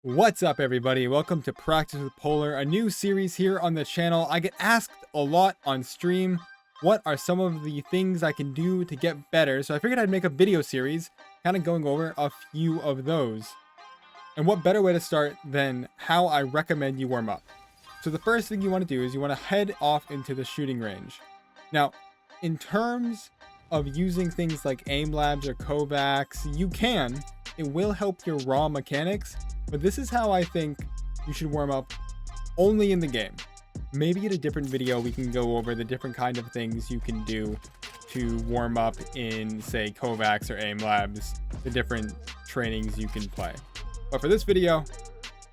What's up, everybody? Welcome to Practice with Polar, a new series here on the channel. I get asked a lot on stream, what are some of the things I can do to get better? So I figured I'd make a video series, kind of going over a few of those. And what better way to start than how I recommend you warm up? So the first thing you want to do is you want to head off into the shooting range. Now, in terms of using things like aim labs or Kovacs, you can. It will help your raw mechanics. But this is how I think you should warm up only in the game. Maybe in a different video, we can go over the different kind of things you can do to warm up in, say, Kovacs or aim labs, the different trainings you can play. But for this video,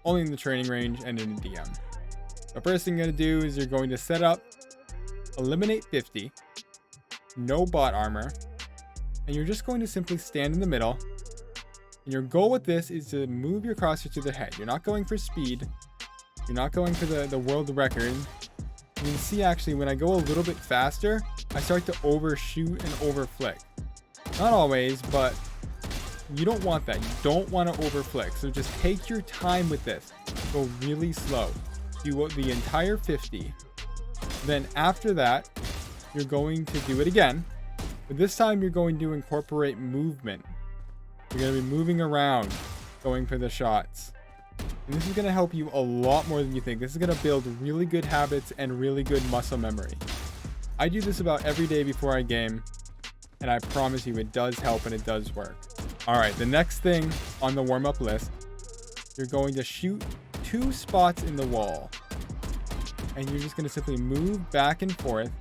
only in the training range and in a DM. The first thing you're going to do is you're going to set up, eliminate 50, no bot armor, and you're just going to simply stand in the middle. And your goal with this is to move your crosshair to the head. You're not going for speed. You're not going for the world record. You can see actually when I go a little bit faster, I start to overshoot and overflick. Not always, but you don't want that. You don't want to overflick. So just take your time with this. Go really slow. Do the entire 50. Then after that, you're going to do it again. But this time you're going to incorporate movement. You're going to be moving around, going for the shots. And this is going to help you a lot more than you think. This is going to build really good habits and really good muscle memory. I do this about every day before I game, and I promise you it does help and it does work. All right, the next thing on the warm-up list, you're going to shoot 2 spots in the wall. And you're just going to simply move back and forth.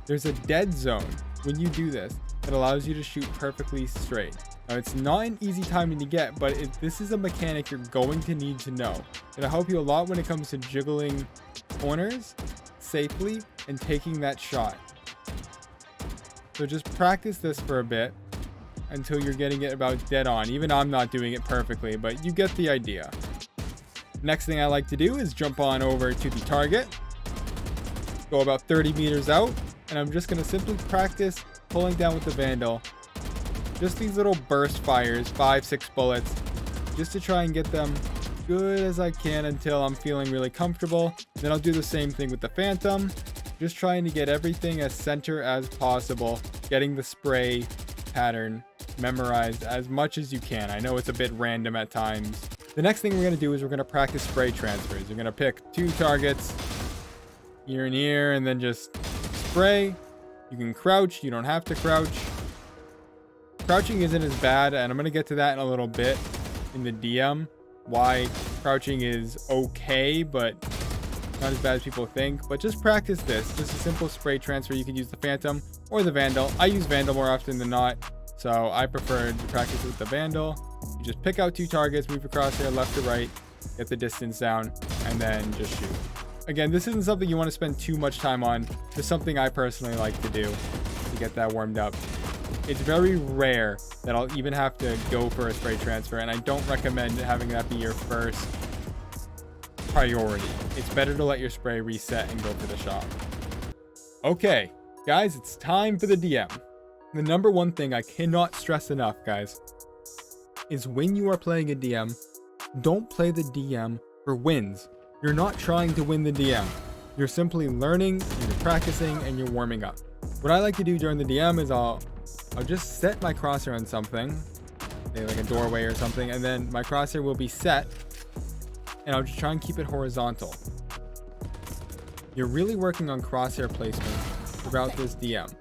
There's a dead zone when you do this that allows you to shoot perfectly straight. Now, it's not an easy timing to get, but this is a mechanic you're going to need to know. It'll help you a lot when it comes to jiggling corners safely and taking that shot. So just practice this for a bit until you're getting it about dead on. Even I'm not doing it perfectly, but you get the idea. Next thing I like to do is jump on over to the target, go about 30 meters out, and I'm just going to simply practice pulling down with the Vandal. Just these little burst fires, 5-6 bullets, just to try and get them good as I can until I'm feeling really comfortable. Then I'll do the same thing with the Phantom, just trying to get everything as center as possible, getting the spray pattern memorized as much as you can. I know it's a bit random at times. The next thing we're going to do is we're going to practice spray transfers. You're going to pick 2 targets, ear and ear, and then just spray. You can crouch, you don't have to crouch. Crouching isn't as bad, and I'm going to get to that in a little bit in the DM. Why crouching is okay, but not as bad as people think. But just practice this. Just a simple spray transfer. You can use the Phantom or the Vandal. I use Vandal more often than not, so I prefer to practice with the Vandal. You just pick out 2 targets, move your crosshair left to right, get the distance down, and then just shoot. Again, this isn't something you want to spend too much time on. Just something I personally like to do to get that warmed up. It's very rare that I'll even have to go for a spray transfer, and I don't recommend having that be your first priority. It's better to let your spray reset and go for the shot. Okay, guys, it's time for the DM. The number one thing I cannot stress enough, guys, is when you are playing a DM, don't play the DM for wins. You're not trying to win the DM. You're simply learning, and you're practicing, and you're warming up. What I like to do during the DM is I'll just set my crosshair on something, say like a doorway or something, and then my crosshair will be set, and I'll just try and keep it horizontal. You're really working on crosshair placement throughout this DM.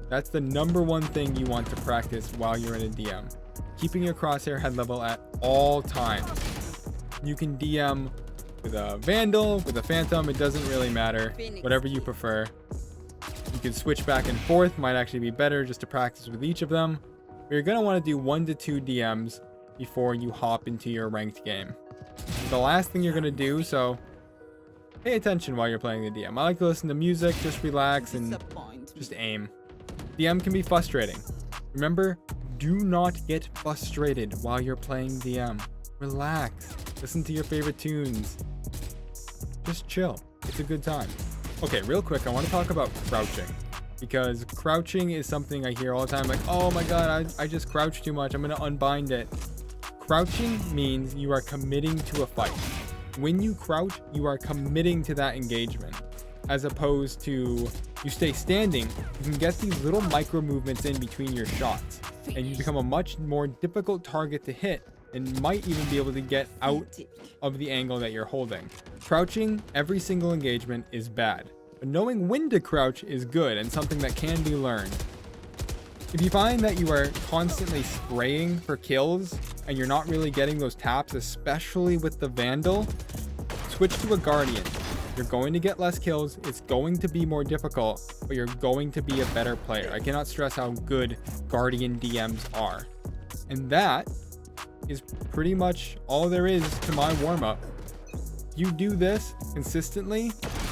That's the number one thing you want to practice while you're in a DM. Keeping your crosshair head level at all times. You can DM with a Vandal, with a Phantom, it doesn't really matter. Whatever you prefer. You can switch back and forth, might actually be better just to practice with each of them. But you're going to want to do 1 to 2 DMs before you hop into your ranked game. It's the last thing you're going to do, so pay attention while you're playing the DM. I like to listen to music, just relax, and just aim. DM can be frustrating. Remember, do not get frustrated while you're playing DM. Relax. Listen to your favorite tunes. Just chill. It's a good time. Okay, real quick, I want to talk about crouching, because crouching is something I hear all the time, like, oh my god, I just crouched too much, I'm going to unbind it. Crouching means you are committing to a fight. When you crouch, you are committing to that engagement. As opposed to you stay standing, you can get these little micro movements in between your shots, and you become a much more difficult target to hit and might even be able to get out of the angle that you're holding. Crouching every single engagement is bad, but knowing when to crouch is good and something that can be learned. If you find that you are constantly spraying for kills and you're not really getting those taps, especially with the Vandal, switch to a Guardian. You're going to get less kills, it's going to be more difficult, but you're going to be a better player. I cannot stress how good Guardian DMs are. And that is pretty much all there is to my warm-up. You do this consistently,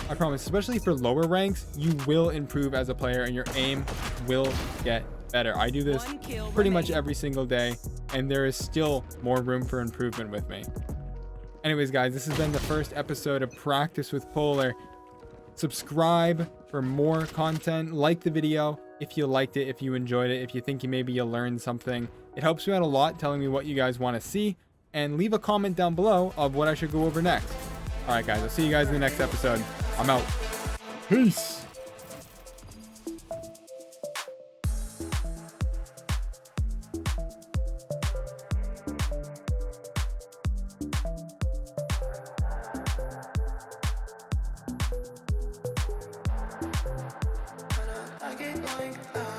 I promise, especially for lower ranks, you will improve as a player and your aim will get better. I do this pretty much every single day, and there is still more room for improvement with me. Anyways, guys, this has been the first episode of Practice with Polar. Subscribe for more content. Like the video if you liked it, if you enjoyed it, if you think maybe you learned something. It helps me out a lot telling me what you guys want to see. And leave a comment down below of what I should go over next. All right, guys, I'll see you guys in the next episode. I'm out. Peace. I get going out.